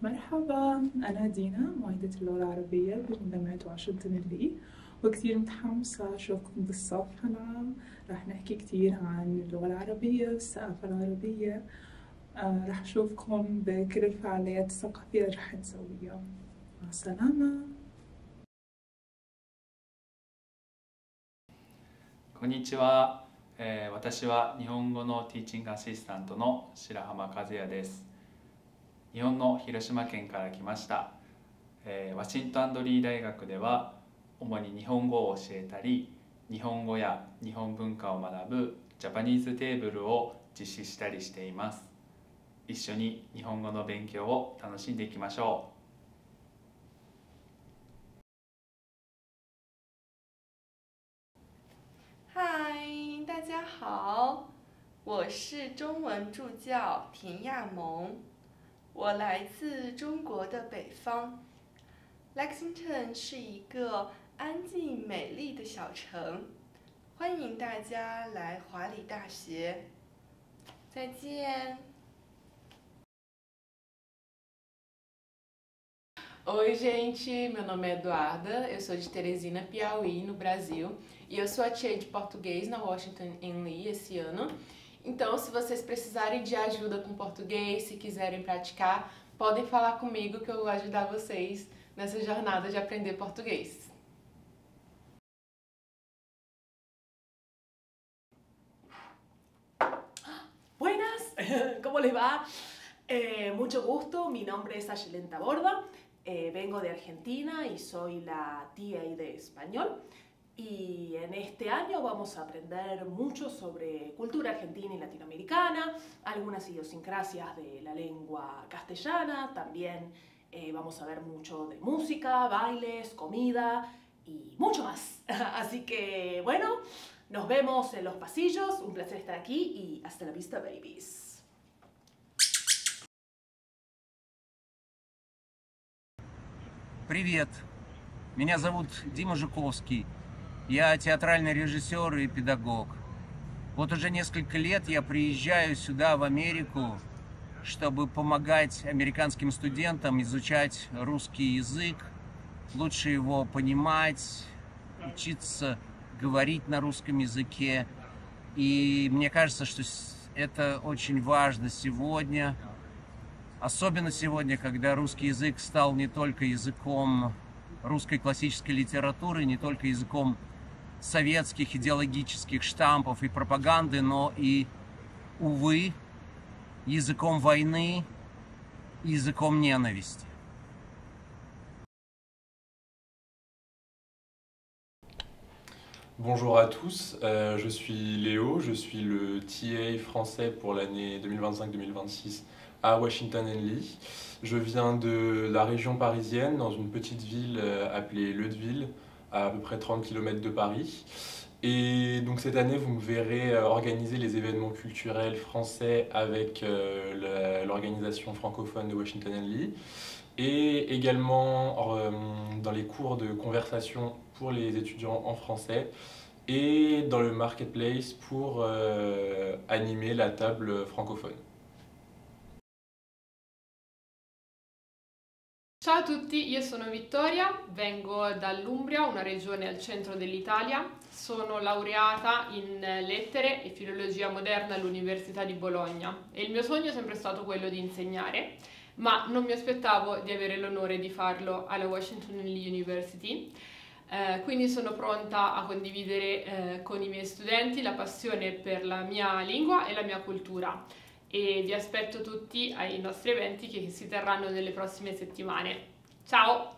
مرحبا، أنا دينا معيدة اللغة العربية بجامعة واشنطن اللي وكثير متحمسة أشوفكم بالصفحة. راح نحكي كثير عن اللغة العربية والثقافة العربية. راح أشوفكم بكل الفعاليات الثقافية اللي راح نسويها. مع السلامة. こんにちは、私は日本語のティーチングアシスタントの白浜和也です。日本の広島県から来ました。ワシントン&リー大学では主に日本語を教えたり、日本語や日本文化を学ぶジャパニーズテーブルを実施したりしています。一緒に日本語の勉強を楽しんでいきましょう。大家好，我是中文助教田亚萌，我来自中国的北方。Lexington 是一个安静美丽的小城，欢迎大家来华理大学。再见。Oi, gente, meu nome é Eduarda, eu sou de Teresina, Piauí, no Brasil, e eu sou a tia de português na Washington Lee esse ano. Então, se vocês precisarem de ajuda com português, se quiserem praticar, podem falar comigo que eu vou ajudar vocês nessa jornada de aprender português. Buenas, ¿cómo les va? Mucho gusto, mi nombre es Ayelen Taborda. Vengo de Argentina y soy la TA de español y en este año vamos a aprender mucho sobre cultura argentina y latinoamericana, algunas idiosincrasias de la lengua castellana, también vamos a ver mucho de música, bailes, comida y mucho más. Así que bueno, nos vemos en los pasillos, un placer estar aquí y hasta la vista, babies. Привет, меня зовут Дима Жуковский, я театральный режиссер и педагог. Вот уже несколько лет я приезжаю сюда, в Америку, чтобы помогать американским студентам изучать русский язык, лучше его понимать, учиться говорить на русском языке. И мне кажется, что это очень важно сегодня. Особенно сегодня, когда русский язык стал не только языком русской классической литературы, не только языком советских идеологических штампов и пропаганды, но и, увы, языком войны, языком ненависти. Bonjour à tous, je suis Léo, je suis le TA français pour l'année 2025-2026 à Washington Lee. Je viens de la région parisienne, dans une petite ville appelée Leudeville, à peu près 30 km de Paris. Et donc cette année, vous me verrez organiser les événements culturels français avec l'organisation francophone de Washington Lee. Et également dans les cours de conversation pour les étudiants en français et dans le marketplace pour animer la table francophone. Ciao a tutti, io sono Vittoria, vengo dall'Umbria, una regione al centro dell'Italia. Sono laureata in lettere e filologia moderna all'Università di Bologna e il mio sogno è sempre stato quello di insegnare, ma non mi aspettavo di avere l'onore di farlo alla Washington Lee University. Quindi sono pronta a condividere con i miei studenti la passione per la mia lingua e la mia cultura. E vi aspetto tutti ai nostri eventi che si terranno nelle prossime settimane. Ciao!